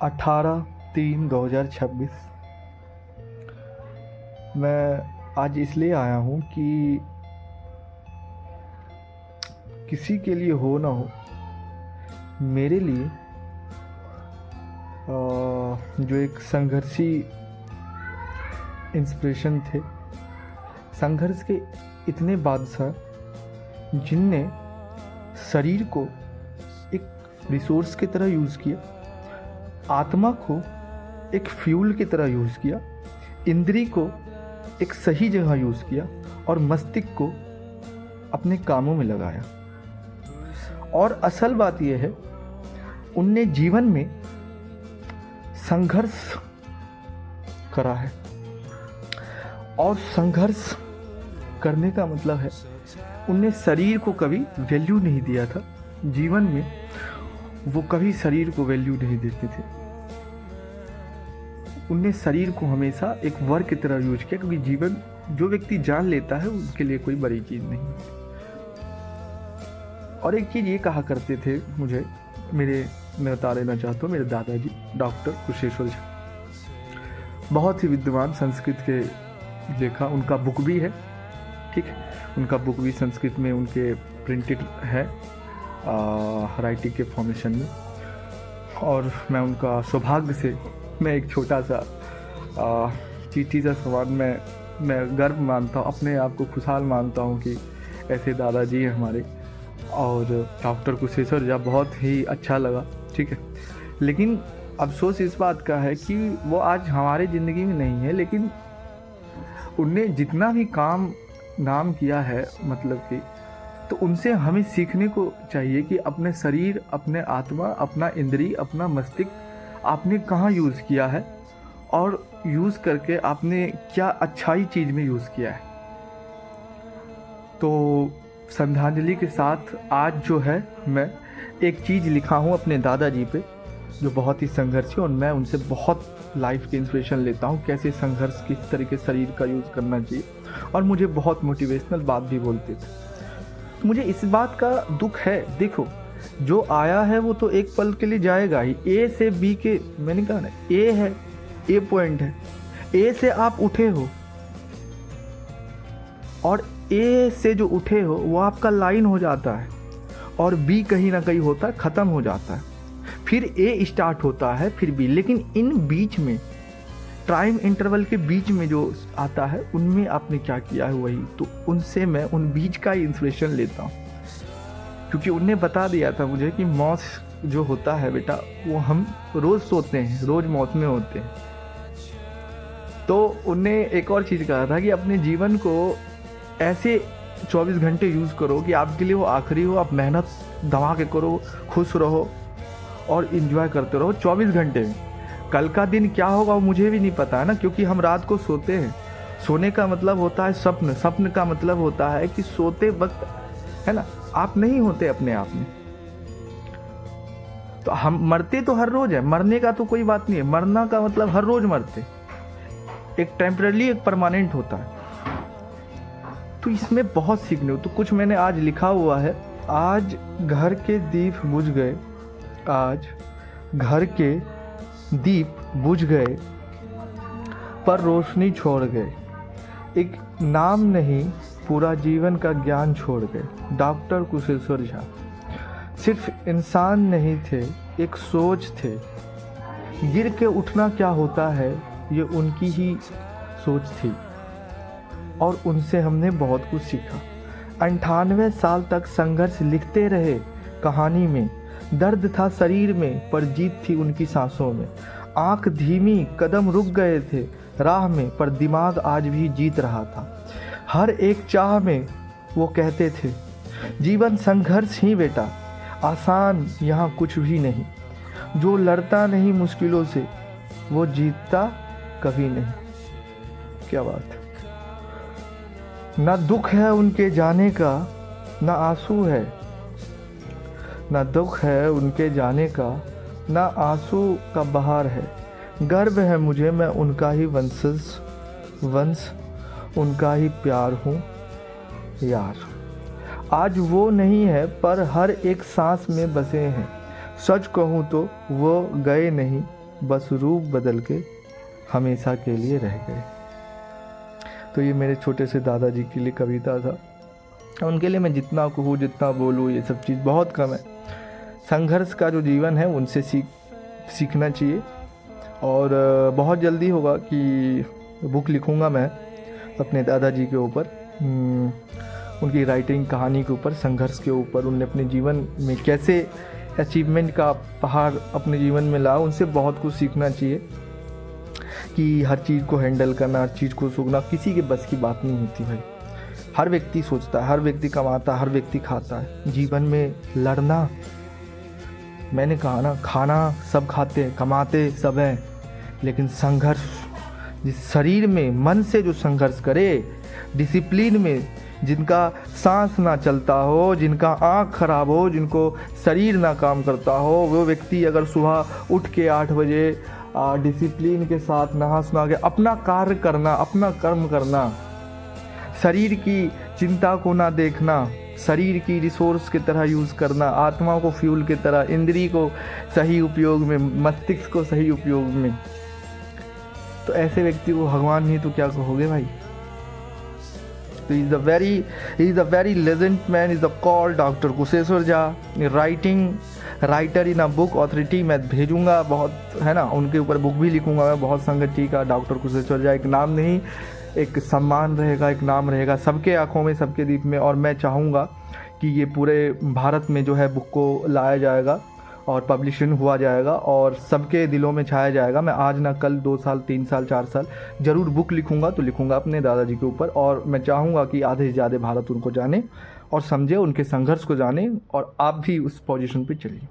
18/3/2026 मैं आज इसलिए आया हूँ कि किसी के लिए हो ना हो, मेरे लिए जो एक संघर्षी इंस्पिरेशन थे, संघर्ष के इतने बादशाह जिनने शरीर को एक रिसोर्स की तरह यूज़ किया, आत्मा को एक फ्यूल की तरह यूज़ किया, इंद्री को एक सही जगह यूज़ किया और मस्तिष्क को अपने कामों में लगाया। और असल बात यह है, उनने जीवन में संघर्ष करा है। और संघर्ष करने का मतलब है, उनने शरीर को कभी वैल्यू नहीं दिया था। जीवन में वो कभी शरीर को वैल्यू नहीं देते थे। उनने शरीर को हमेशा एक वर्क की तरह यूज किया, क्योंकि जीवन जो व्यक्ति जान लेता है उसके लिए कोई बड़ी चीज़ नहीं है। और एक चीज़ ये कहा करते थे मुझे, मैं बता देना चाहता हूँ, मेरे दादाजी डॉक्टर कुशेश्वर झा, बहुत ही विद्वान, संस्कृत के लेखा, उनका बुक भी है, ठीक है, उनका बुक भी संस्कृत में उनके प्रिंटेड है राइटिंग के फॉर्मेशन में। और मैं उनका सौभाग्य से, मैं एक छोटा सा चीटी सा सवाल, मैं गर्व मानता हूँ, अपने आप को खुशहाल मानता हूँ कि ऐसे दादाजी हैं हमारे। और डॉक्टर कुशेश्वर झा बहुत ही अच्छा लगा, ठीक है। लेकिन अफसोस इस बात का है कि वो आज हमारे ज़िंदगी में नहीं है, लेकिन उनने जितना भी नाम किया है, मतलब कि, तो उनसे हमें सीखने को चाहिए कि अपने शरीर, अपने आत्मा, अपना इंद्री, अपना मस्तिष्क आपने कहाँ यूज़ किया है और यूज़ करके आपने क्या अच्छाई चीज़ में यूज़ किया है। तो श्रद्धांजलि के साथ आज जो है, मैं एक चीज़ लिखा हूँ अपने दादाजी पे, जो बहुत ही संघर्षी, और मैं उनसे बहुत लाइफ की इंस्पिरेशन लेता हूँ, कैसे संघर्ष किस तरीके शरीर का यूज़ करना चाहिए। और मुझे बहुत मोटिवेशनल बात भी बोलते थे। मुझे इस बात का दुख है, देखो, जो आया है वो तो एक पल के लिए जाएगा ही। ए से बी के, मैंने कहा ना, ए है, ए पॉइंट है, ए से आप उठे हो, और ए से जो उठे हो वो आपका लाइन हो जाता है, और बी कहीं ना कहीं होता है, ख़त्म हो जाता है, फिर ए स्टार्ट होता है, फिर बी। लेकिन इन बीच में, टाइम इंटरवल के बीच में जो आता है, उनमें आपने क्या किया है वही। तो उनसे मैं उन बीच का ही इंस्पिरेशन लेता हूँ, क्योंकि उनने बता दिया था मुझे कि मौत जो होता है बेटा, वो हम रोज़ सोते हैं, रोज़ मौत में होते हैं। तो उनने एक और चीज़ कहा था कि अपने जीवन को ऐसे 24 घंटे यूज़ करो कि आपके लिए वो आखिरी हो, आप मेहनत दबा के करो, खुश रहो और इन्जॉय करते रहो 24 घंटे में। कल का दिन क्या होगा वो मुझे भी नहीं पता है ना, क्योंकि हम रात को सोते हैं। सोने का मतलब होता है स्वप्न, स्वप्न का मतलब होता है कि सोते वक्त, है ना, आप नहीं होते अपने आप में। तो हम मरते तो हर रोज़ है, मरने का तो कोई बात नहीं है, मरना का मतलब हर रोज़ मरते, एक टेम्पररी, एक परमानेंट होता है। तो इसमें बहुत सीखने हो। तो कुछ मैंने आज लिखा हुआ है, आज घर के दीप बुझ गए, आज घर के दीप बुझ गए पर रोशनी छोड़ गए, एक नाम नहीं पूरा जीवन का ज्ञान छोड़ गए। डॉक्टर कुशेश्वर झा सिर्फ इंसान नहीं थे, एक सोच थे। गिर के उठना क्या होता है, ये उनकी ही सोच थी, और उनसे हमने बहुत कुछ सीखा। 98 साल तक संघर्ष लिखते रहे कहानी में, दर्द था शरीर में पर जीत थी उनकी सांसों में। आंख धीमी, कदम रुक गए थे राह में, पर दिमाग आज भी जीत रहा था। हर एक चाह में वो कहते थे, जीवन संघर्ष ही बेटा, आसान यहाँ कुछ भी नहीं। जो लड़ता नहीं मुश्किलों से, वो जीतता कभी नहीं। क्या बात है। ना दुख है उनके जाने का, ना आंसू है, ना दुख है उनके जाने का, ना आंसू का बहार है। गर्व है मुझे, मैं उनका ही वंश उनका ही प्यार हूँ यार। आज वो नहीं है पर हर एक सांस में बसे हैं। सच कहूँ तो वो गए नहीं, बस रूप बदल के हमेशा के लिए रह गए। तो ये मेरे छोटे से दादाजी के लिए कविता था। उनके लिए मैं जितना कहूँ, जितना बोलूँ, ये सब चीज़ बहुत कम है। संघर्ष का जो जीवन है उनसे सीखना चाहिए। और बहुत जल्दी होगा कि बुक लिखूँगा मैं अपने दादाजी के ऊपर, उनकी राइटिंग, कहानी के ऊपर, संघर्ष के ऊपर। उनने अपने जीवन में कैसे अचीवमेंट का पहाड़ अपने जीवन में लाया, उनसे बहुत कुछ सीखना चाहिए कि हर चीज़ को हैंडल करना, हर चीज़ को सूखना किसी के बस की बात नहीं होती भाई। हर व्यक्ति सोचता है, हर व्यक्ति कमाता है, हर व्यक्ति खाता है। जीवन में लड़ना, मैंने कहा ना, खाना सब खाते हैं, कमाते सब हैं, लेकिन संघर्ष, जिस शरीर में मन से जो संघर्ष करे, डिसिप्लिन में, जिनका सांस ना चलता हो, जिनका आँख खराब हो, जिनको शरीर ना काम करता हो, वो व्यक्ति अगर सुबह उठ के 8 बजे डिसिप्लिन के साथ नहा सुना के अपना कार्य करना, अपना कर्म करना, शरीर की चिंता को ना देखना, शरीर की रिसोर्स की तरह यूज़ करना, आत्मा को फ्यूल की तरह, इंद्री को सही उपयोग में, मस्तिष्क को सही उपयोग में, तो ऐसे व्यक्ति को भगवान नहीं तो क्या कहोगे भाई। तो he is a very legend man, is the call doctor Kusheshwar Jha, writer in a book authority. मैं भेजूंगा बहुत, है ना, उनके ऊपर बुक भी लिखूंगा मैं, बहुत संगति का। डॉक्टर कुशेश्वर झा एक नाम नहीं, एक सम्मान रहेगा, एक नाम रहेगा सबके आंखों में, सबके दीप में। और मैं चाहूँगा कि ये पूरे भारत में जो है बुक को लाया जाएगा और पब्लिशिंग हुआ जाएगा और सबके दिलों में छाया जाएगा। मैं आज ना कल 2 साल, 3 साल, 4 साल ज़रूर बुक लिखूंगा, तो लिखूंगा अपने दादाजी के ऊपर। और मैं चाहूँगा कि आधे से ज़्यादा भारत उनको जाने और समझे, उनके संघर्ष को जाने, और आप भी उस पोजीशन पे चलिए।